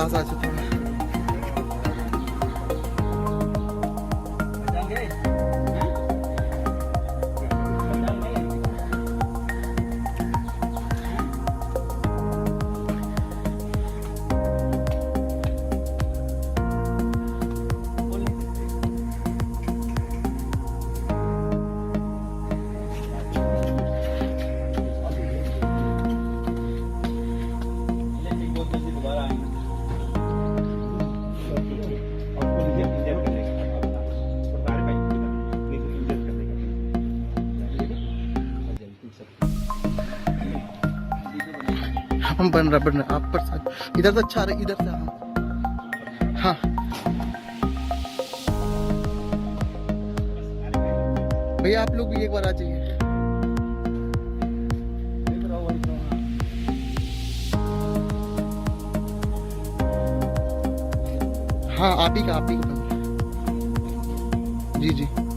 पास आ जाओ थोड़ा। हम बन रहा आप पर इधर से अच्छा रहे, इधर से हाँ भैया आप लोग भी एक बार आ जाइए। हाँ आप ही का जी जी।